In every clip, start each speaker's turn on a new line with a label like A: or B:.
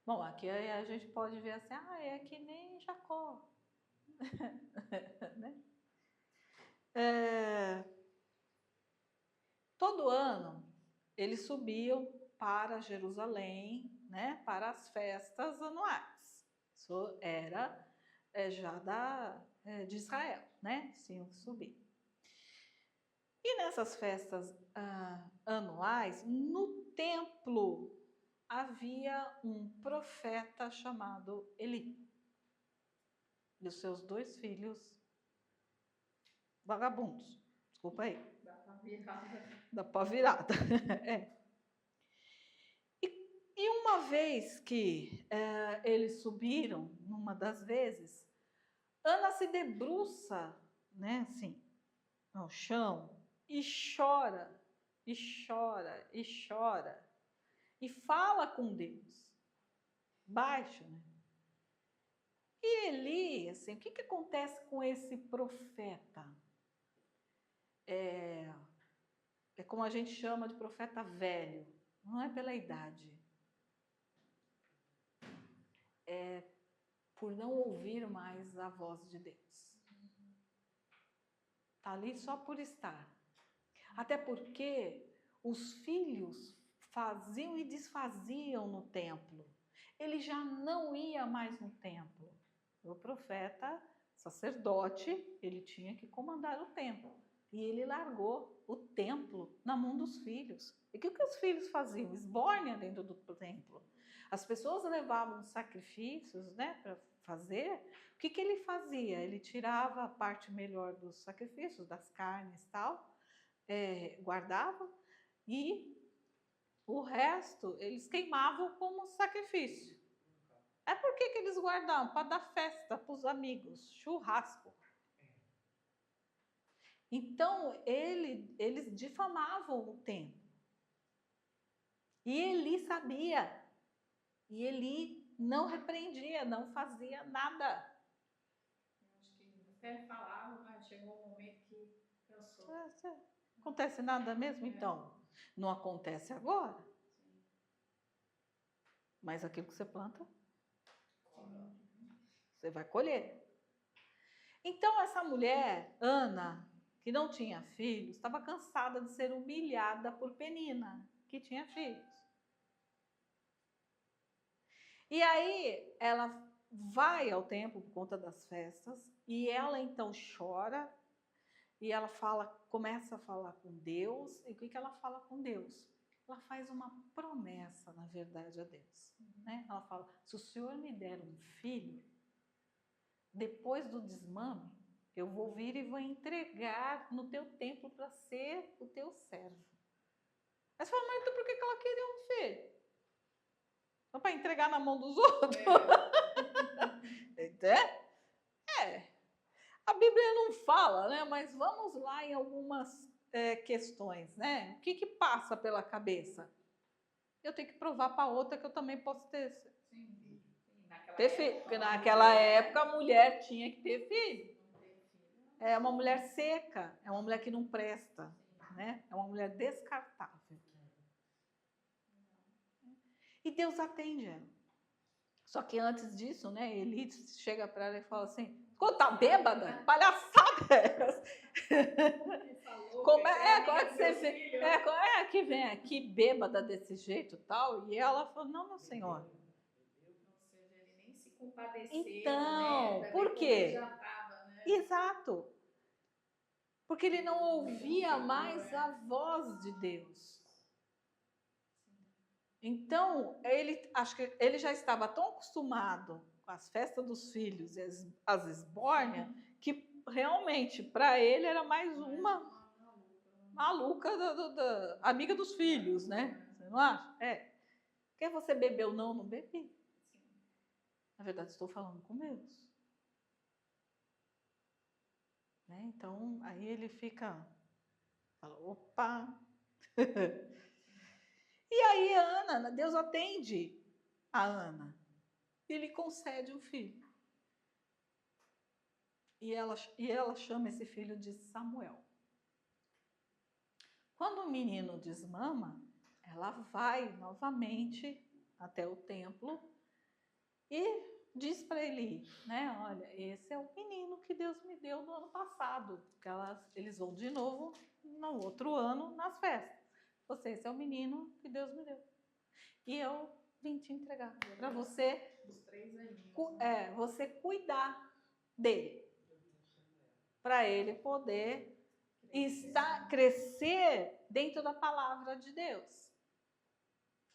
A: Bom, aqui a gente pode ver assim, é que nem Jacó. Né? Todo ano eles subiam para Jerusalém, né, para as festas anuais. Isso era já de Israel, né? Tinham que subir. E nessas festas anuais, no templo havia um profeta chamado Eli. E os seus 2 filhos vagabundos. Desculpa aí. Da pó virada. É. E uma vez que eles subiram, numa das vezes, Ana se debruça, né, assim, no chão, e chora, e chora, e chora, e fala com Deus, baixo, né? E Eli, assim, o que acontece com esse profeta? É como a gente chama de profeta velho, não é pela idade, é por não ouvir mais a voz de Deus. Está ali só por estar. Até porque os filhos faziam e desfaziam no templo. Ele já não ia mais no templo. O profeta, sacerdote, ele tinha que comandar o templo. E ele largou o templo na mão dos filhos. E o que os filhos faziam? Esbórnia dentro do templo. As pessoas levavam sacrifícios, né, para fazer. O que ele fazia? Ele tirava a parte melhor dos sacrifícios, das carnes e tal, guardava, e o resto eles queimavam como sacrifício. Por que eles guardavam? Para dar festa para os amigos, churrasco. Então, eles difamavam o templo. E Eli sabia. E Eli não repreendia, não fazia nada.
B: Acho que até falava, mas chegou um momento que cansou.
A: Acontece nada mesmo? Então, não acontece agora.
B: Sim.
A: Mas aquilo que você planta, você vai colher. Então, essa mulher, Ana, que não tinha filhos, estava cansada de ser humilhada por Penina, que tinha filhos. E aí ela vai ao templo por conta das festas, e ela então chora, e ela começa a falar com Deus. E o que ela fala com Deus? Ela faz uma promessa, na verdade, a Deus. Né? Ela fala: se o Senhor me der um filho, depois do desmame, eu vou vir e vou entregar no teu templo para ser o teu servo. Mas fala, mas então por que ela queria um filho? Só para entregar na mão dos outros? A Bíblia não fala, né? Mas vamos lá em algumas questões, né? O que passa pela cabeça? Eu tenho que provar para outra que eu também posso ter filho. Porque naquela época a mulher tinha que ter filho. É uma mulher seca, é uma mulher que não presta, né? É uma mulher descartável. E Deus atende ela. Só que antes disso, né, Eli chega para ela e fala assim: tá bêbada? Palhaçada é essa? Como é que você vê? Que vem aqui bêbada desse jeito tal? E ela falou: não, meu senhor.
B: Ou seja, ele nem se compadeceu.
A: Então,
B: né?
A: Por quê?
B: Já tava, né?
A: Exato. Porque ele não ouvia mais a voz de Deus. Então, acho que ele já estava tão acostumado com as festas dos filhos e as esbórnias, que realmente, para ele, era mais uma maluca amiga dos filhos, né? Você não acha? Quer você beber ou não? Não bebi. Na verdade, estou falando com Deus. Né? Então, aí ele fala, opa! E aí Deus atende a Ana. E lhe concede um filho. E ela chama esse filho de Samuel. Quando o menino desmama, ela vai novamente até o templo e diz para Eli, né? Olha, esse é o menino que Deus me deu no ano passado, porque eles vão de novo no outro ano nas festas. Esse é o menino que Deus me deu. E eu vim te entregar para você,
B: Os 3 aninhos.
A: você cuidar dele, para ele poder crescer dentro da palavra de Deus,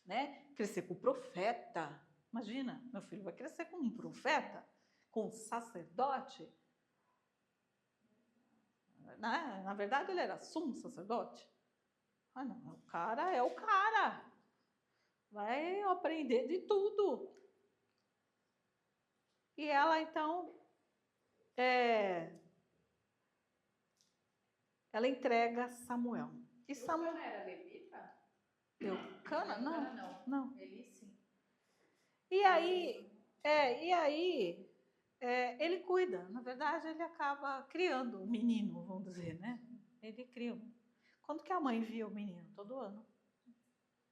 A: né? Crescer com o profeta. Imagina, meu filho vai crescer com um profeta, com um sacerdote. Na verdade, ele era sumo sacerdote. Ah, não, o cara é o cara. Vai aprender de tudo. E ela, então, ela entrega Samuel. E Samuel
B: era levita?
A: Eucana? Não.
B: Eli sim.
A: E aí, ele cuida. Na verdade, ele acaba criando o menino, vamos dizer, né? Ele cria. Quando que a mãe via o menino? Todo ano.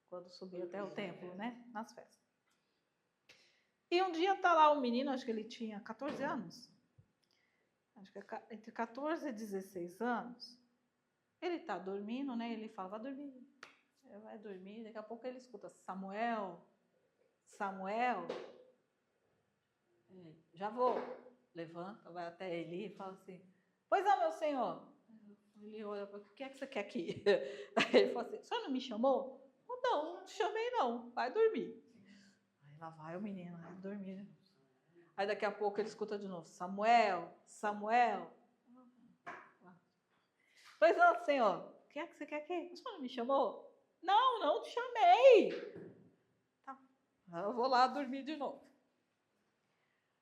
A: Quando subia até o templo, né? Nas festas. E um dia tá lá o menino, acho que ele tinha 14 anos. Acho que entre 14 e 16 anos. Ele tá dormindo, né? Ele fala, vai dormir. Ele vai dormir. Daqui a pouco ele escuta, Samuel. Já vou. Levanta, vai até Eli e fala assim, pois não, meu senhor. Ele olha para o que é que você quer aqui? Aí ele fala assim, o senhor não me chamou? Não te chamei não, vai dormir. Aí lá vai o menino, vai dormir. Aí daqui a pouco ele escuta de novo, Samuel. Pois não, senhor, o que é que você quer aqui? O senhor não me chamou? Não te chamei. Tá, eu vou lá dormir de novo.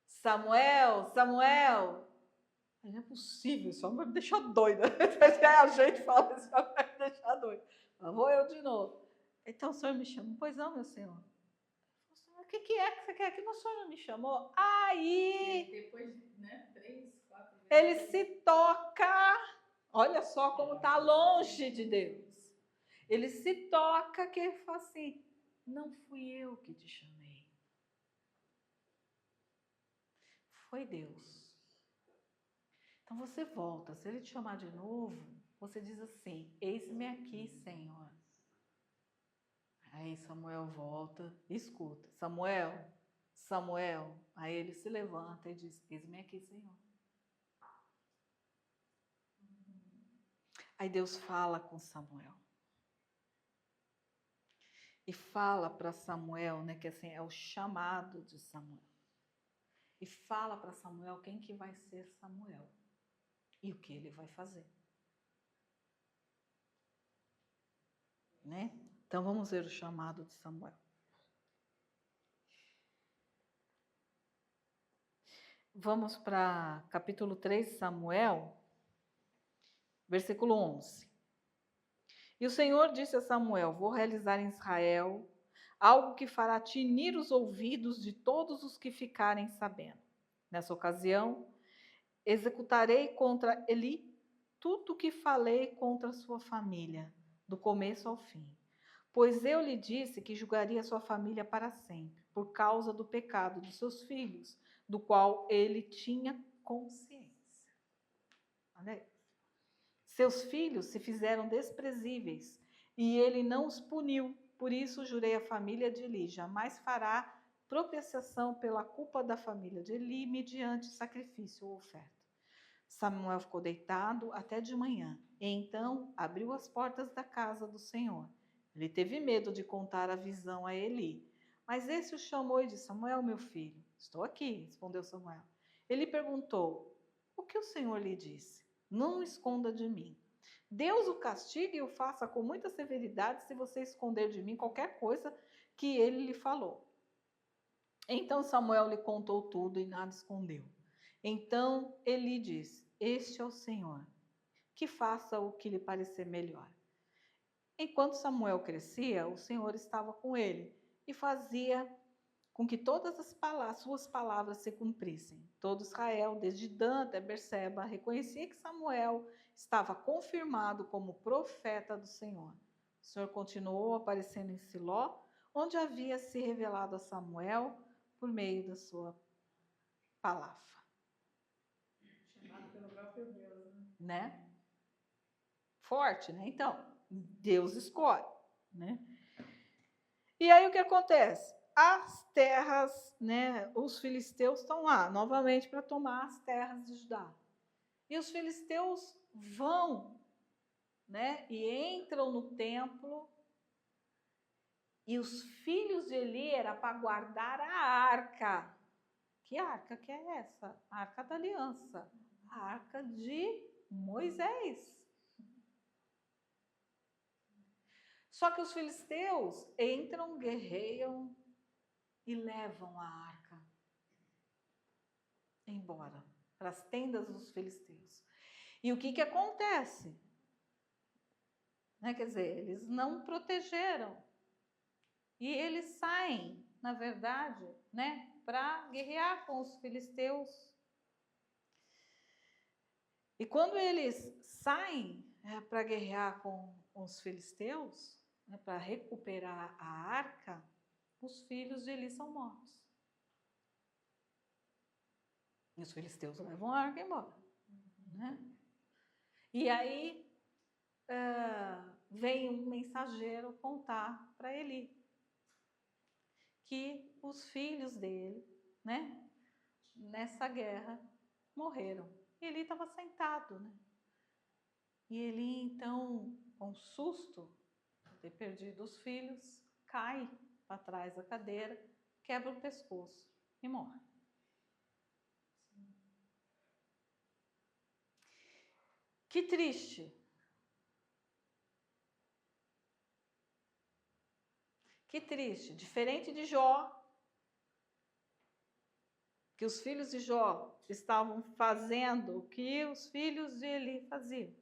A: Samuel. Não é possível, isso vai me deixar doida. A gente fala, isso vai me deixar doida. Lá vou eu de novo. Então o senhor me chamou? Pois não, meu senhor. O que é que você quer que o senhor não me chamou? Aí,
B: depois, né, 3, 4 vezes.
A: Ele se toca, olha só como está longe de Deus. Ele se toca que ele fala assim, não fui eu que te chamei. Foi Deus. Então você volta, se ele te chamar de novo, você diz assim, eis-me aqui, Senhor. Aí Samuel volta, escuta, Samuel. Aí ele se levanta e diz, eis-me aqui, Senhor. Aí Deus fala com Samuel. E fala para Samuel, né, que assim é o chamado de Samuel. E fala para Samuel quem que vai ser Samuel e o que ele vai fazer. Né? Então vamos ver o chamado de Samuel. Vamos para capítulo 3 de Samuel, versículo 11. E o Senhor disse a Samuel, vou realizar em Israel algo que fará tinir os ouvidos de todos os que ficarem sabendo. Nessa ocasião, executarei contra Eli tudo o que falei contra sua família, do começo ao fim. Pois eu lhe disse que julgaria sua família para sempre, por causa do pecado de seus filhos, do qual ele tinha consciência. Olha aí. Seus filhos se fizeram desprezíveis, e ele não os puniu. Por isso jurei à família de Eli, jamais fará propiciação pela culpa da família de Eli, mediante sacrifício ou oferta. Samuel ficou deitado até de manhã, e então abriu as portas da casa do Senhor. Ele teve medo de contar a visão a Eli, mas esse o chamou e disse, Samuel, meu filho, estou aqui, respondeu Samuel. Ele perguntou, o que o Senhor lhe disse? Não o esconda de mim. Deus o castigue e o faça com muita severidade se você esconder de mim qualquer coisa que ele lhe falou. Então Samuel lhe contou tudo e nada escondeu. Então Eli disse, este é o Senhor, que faça o que lhe parecer melhor. Enquanto Samuel crescia, o Senhor estava com ele e fazia com que todas as suas palavras se cumprissem. Todo Israel, desde Dan até Berseba, reconhecia que Samuel estava confirmado como profeta do Senhor. O Senhor continuou aparecendo em Siló, onde havia se revelado a Samuel por meio da sua palavra,
B: Chamado pelo próprio Deus, né?
A: né? Forte, né? Então, Deus escolhe, né? E aí o que acontece? As terras, né? Os filisteus estão lá novamente para tomar as terras de Judá. E os filisteus vão, né? E entram no templo. E os filhos de Eli era para guardar a arca. Que arca que é essa? A arca da aliança. A arca de Moisés. Só que os filisteus entram, guerreiam e levam a arca embora para as tendas dos filisteus. E o que acontece? Né? Quer dizer, eles não protegeram. E eles saem, na verdade, né, para guerrear com os filisteus. E quando eles saem para guerrear com os filisteus, né, para recuperar a arca, os filhos de Eli são mortos. E os filisteus levam a arca embora. Né? E aí vem um mensageiro contar para Eli que os filhos dele, né, nessa guerra, morreram. E Eli estava sentado, né? E Eli, então, com susto de ter perdido os filhos, cai para trás da cadeira, quebra o pescoço e morre. Que triste. Que triste. Diferente de Jó, que os filhos de Jó estavam fazendo o que os filhos de Eli faziam.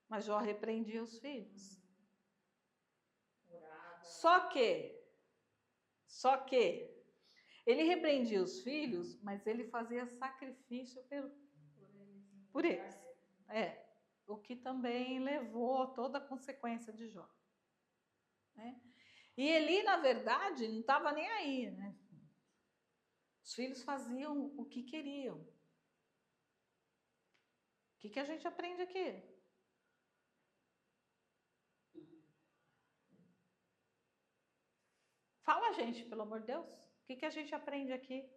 A: Mas Jó repreendia os filhos. Só que ele repreendia os filhos, mas ele fazia sacrifício por eles. O que também levou a toda a consequência de Jó. Né? E Eli, na verdade, não estava nem aí, né? Os filhos faziam o que queriam. O que a gente aprende aqui? Fala, gente, pelo amor de Deus. O que a gente aprende aqui?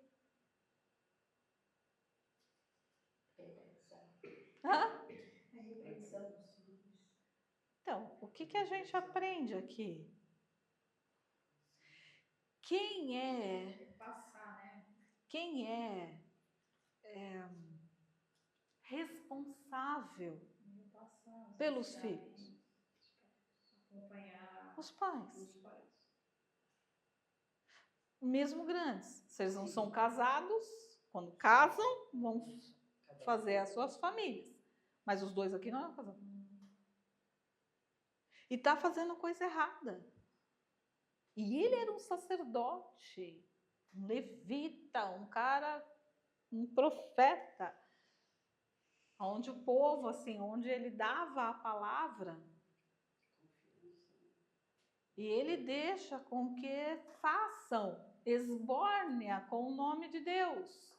A: Hã?
B: A repreensão dos filhos.
A: Então, o que a gente aprende aqui? Quem é
B: Passar, né?
A: Quem é responsável pelos filhos?
B: Acompanhar
A: Os pais.
B: os pais.
A: Mesmo grandes. Se eles não são casados, quando casam, vão fazer as suas famílias. Mas os dois aqui não é casado. E está fazendo coisa errada. E ele era um sacerdote, um levita, um cara, um profeta, onde o povo, assim, onde ele dava a palavra, e ele deixa com que façam esbórnia com o nome de Deus.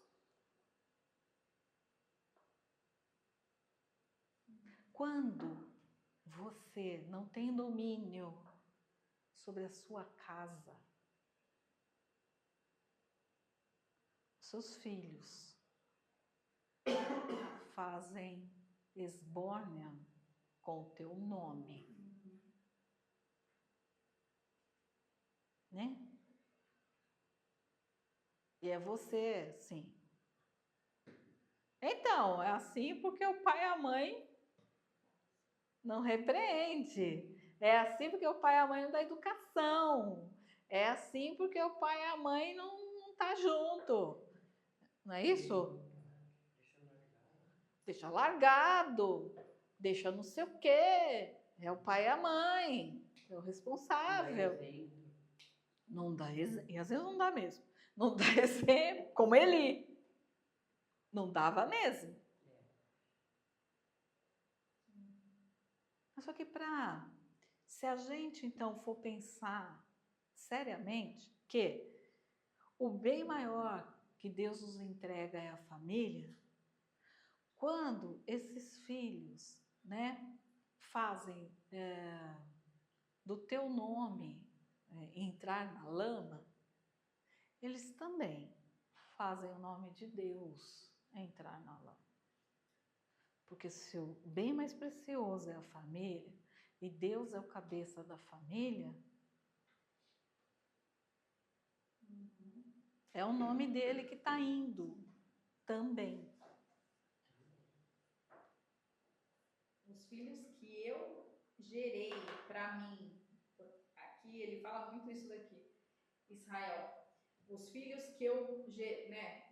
A: Quando você não tem domínio sobre a sua casa, seus filhos fazem esbórnia com o teu nome. Né? E é você, sim. Então, é assim porque o pai e a mãe não repreende. É assim porque o pai e a mãe não dá educação. É assim porque o pai e a mãe não tá junto. Não é isso? Deixa largado. Deixa não sei o quê. É o pai e a mãe. É o responsável. Não dá exemplo. E às vezes não dá mesmo. Não dá exemplo, como ele. Não dava mesmo. Só que se a gente então for pensar seriamente que o bem maior que Deus nos entrega é a família, quando esses filhos, né, fazem do teu nome entrar na lama, eles também fazem o nome de Deus entrar na lama. Porque se o bem mais precioso é a família, e Deus é o cabeça da família, é o nome dele que está indo também.
B: Os filhos que eu gerei para mim, aqui ele fala muito isso daqui, Israel. Os filhos que eu, né,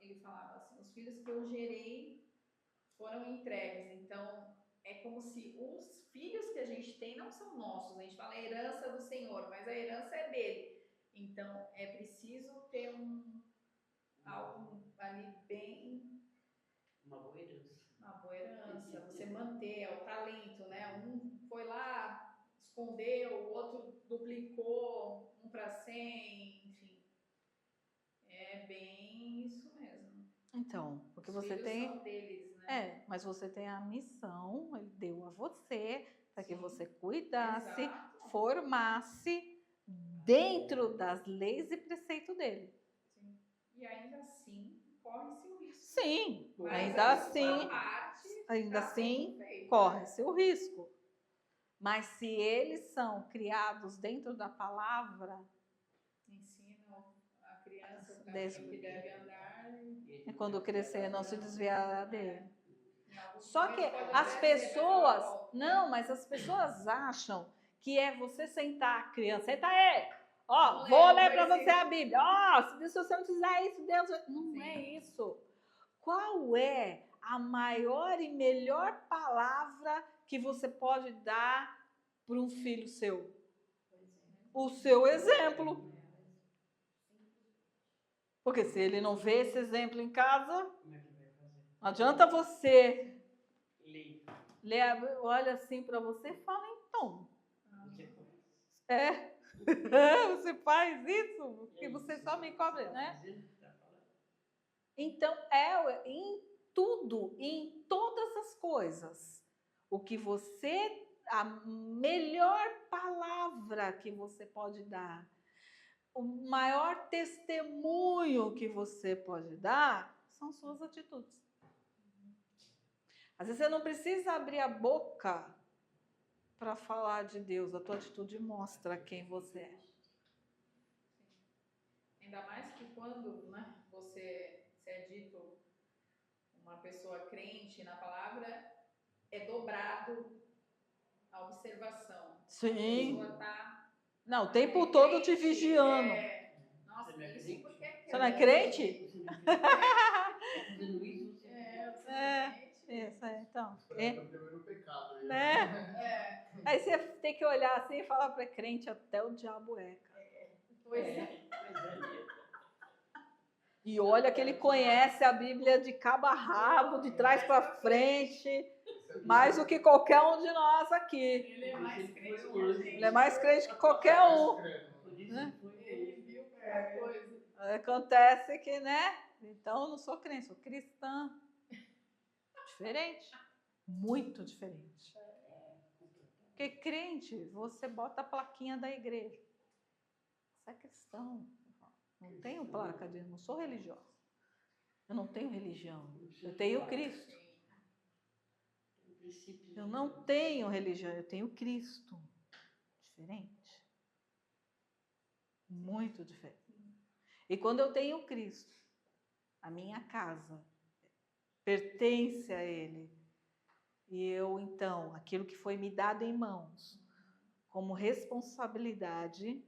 B: ele falava assim, os filhos que eu gerei foram entregues. Então, é como se os filhos que a gente tem não são nossos. A gente fala a herança do Senhor, mas a herança é dele. Então, é preciso ter algo ali bem...
C: Uma boa herança.
B: Uma boa herança. Você manter o talento, né? Um foi lá, escondeu, o outro duplicou, 1 para 100, enfim. É bem isso mesmo.
A: Então, porque
B: Os
A: você
B: filhos
A: tem...
B: são deles, né?
A: mas você tem a missão, ele deu a você, para que
B: Sim.
A: você cuidasse,
B: Exato.
A: formasse dentro das leis e preceitos dele.
B: Sim. E ainda assim, corre-se o risco.
A: Sim,
B: Mas
A: ainda
B: a sua
A: assim,
B: parte
A: ainda
B: tá
A: assim,
B: sendo feita.
A: corre-se o risco. Mas se eles são criados dentro da palavra,
B: Ensinam a criança o
A: Desse-
B: caminho que deve andar.
A: é quando crescer não se desviará dele.
B: Em alguns
A: Só que
B: momentos pode
A: as
B: até ser, mas
A: pessoas,
B: ela volta.
A: não, mas as pessoas acham que é você sentar a criança, senta aí, ó,
B: Vamos
A: vou
B: ler,
A: ler para
B: vamos
A: você
B: ver
A: a Bíblia, ó, se você não fizer isso, Deus vai... Não
B: Sim.
A: é isso. Qual é a maior e melhor palavra que você pode dar para um filho seu? O seu exemplo. Porque se ele não vê esse exemplo em casa,
C: Como é que vai fazer?
A: não adianta você
C: Lei.
A: olha assim para você e fala, então,
C: Você conhece?
A: você faz isso, porque você só me cobra, né? Então, em tudo, em todas as coisas, o que você, a melhor palavra que você pode dar, o maior testemunho que você pode dar, são suas atitudes. Às vezes você não precisa abrir a boca para falar de Deus, a tua atitude mostra quem você é.
B: Ainda mais que quando, né, você é dito uma pessoa crente na palavra, é dobrado a observação.
A: Sim.
B: A pessoa tá...
A: Não, o tempo todo te vigiando.
B: Nossa,
C: Você não é
B: isso
C: crente?
B: porque é
A: Você não é crente?
C: Você não é fazendo isso, você
A: Isso aí, então.
D: No pecado,
A: Né? Aí você tem que olhar assim e falar para crente, até o diabo é, cara.
B: Pois é.
A: E olha que ele conhece a Bíblia de cabo a rabo, de trás para frente, mais do que qualquer um de nós aqui.
B: Ele é mais crente que a gente.
A: Ele é mais crente que qualquer um.
C: Né?
B: Ele viu muita coisa.
A: Acontece que, né? Então, eu não sou crente, sou cristã. Diferente. Muito diferente. Porque crente, você bota a plaquinha da igreja. Você é cristão. Não tenho placa de... Não sou religiosa. Eu não tenho religião. Eu tenho Cristo. Eu não tenho religião, eu tenho Cristo. Diferente. Muito diferente. E quando eu tenho Cristo, a minha casa pertence a Ele. E eu, então, aquilo que foi me dado em mãos, como responsabilidade,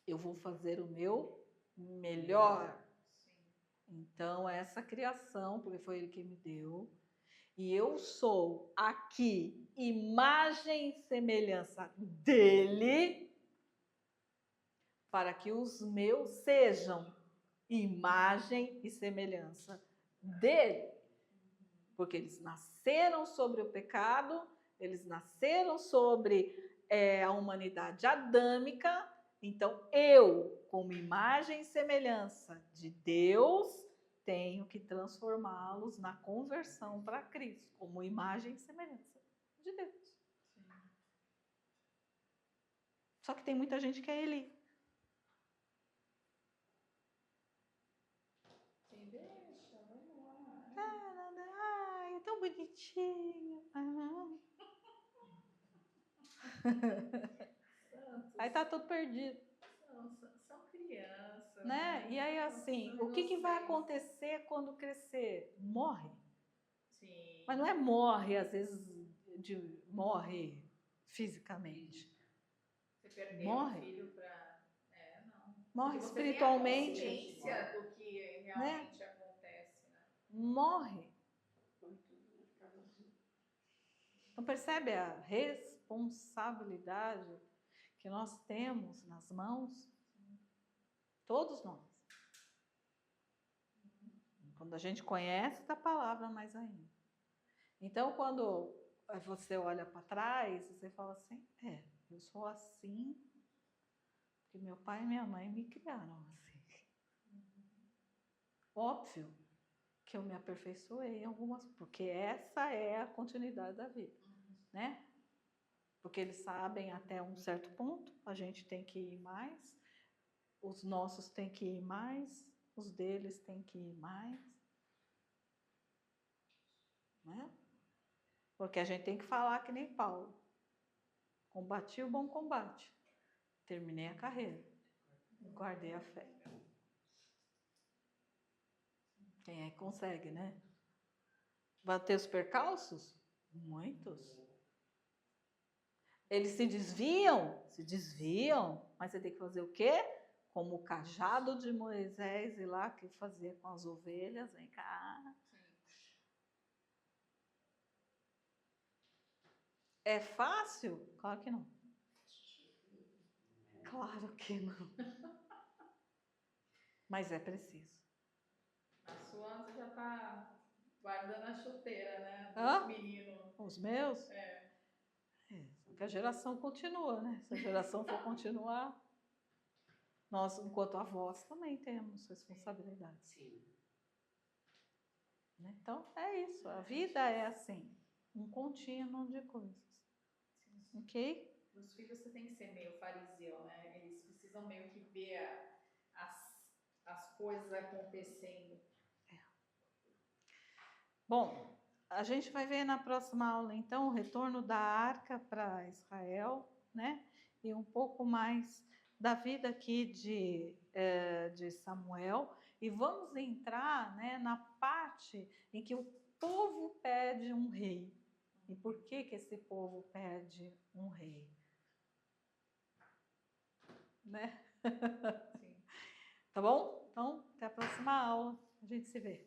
A: eu vou fazer o meu melhor. Então, essa criação, porque foi Ele que me deu, e eu sou aqui imagem e semelhança dEle, para que os meus sejam imagem e semelhança dEle. Porque eles nasceram sobre o pecado, eles nasceram sobre a humanidade adâmica. Então, eu, como imagem e semelhança de Deus, tenho que transformá-los na conversão para Cristo, como imagem e semelhança de Deus. Só que tem muita gente que é Eli.
B: Deixa, vamos lá.
A: Ai, é tão bonitinho.
B: Santos.
A: Aí tá tudo perdido.
B: São crianças.
A: Né? E aí, assim, o que vai acontecer quando crescer? Morre.
B: Sim.
A: Mas não é morre, às vezes, morre fisicamente.
B: Você perdeu
A: Morre.
B: um filho para... não.
A: Morre
B: Porque
A: espiritualmente.
B: Você tem a consciência do que realmente acontece, né?
A: Morre. Então, percebe a responsabilidade que nós temos nas mãos? Todos nós. Quando a gente conhece da palavra mais ainda. Então, quando você olha para trás, você fala assim, eu sou assim, porque meu pai e minha mãe me criaram assim. Óbvio que eu me aperfeiçoei em algumas, porque essa é a continuidade da vida, né? Porque eles sabem até um certo ponto, a gente tem que ir mais, os nossos têm que ir mais, os deles têm que ir mais, né? Porque a gente tem que falar que nem Paulo. Combati o bom combate, terminei a carreira, guardei a fé. Quem é que consegue, né? Vai ter os percalços? Muitos. Eles se desviam, mas você tem que fazer o quê? Como o cajado de Moisés e lá que fazia com as ovelhas, vem cá. É fácil? Claro que não. Claro que não. Mas é preciso.
B: A sua você já está guardando a chuteira, né?
A: Hã?
B: Dos meninos.
A: Os meus? Porque a geração continua, né? Se a geração for continuar, nós, enquanto avós, também temos responsabilidade.
C: Sim.
A: Né? Então, é isso. A vida é assim, um contínuo de coisas. Ok?
B: Os filhos você tem que ser meio fariseu, né? Eles precisam meio que ver as coisas acontecendo.
A: Bom, a gente vai ver na próxima aula, então, o retorno da arca para Israel, né? E um pouco mais da vida aqui de Samuel. E vamos entrar, né, na parte em que o povo pede um rei. E por que esse povo pede um rei? Né?
B: Sim.
A: Tá bom? Então, até a próxima aula. A gente se vê.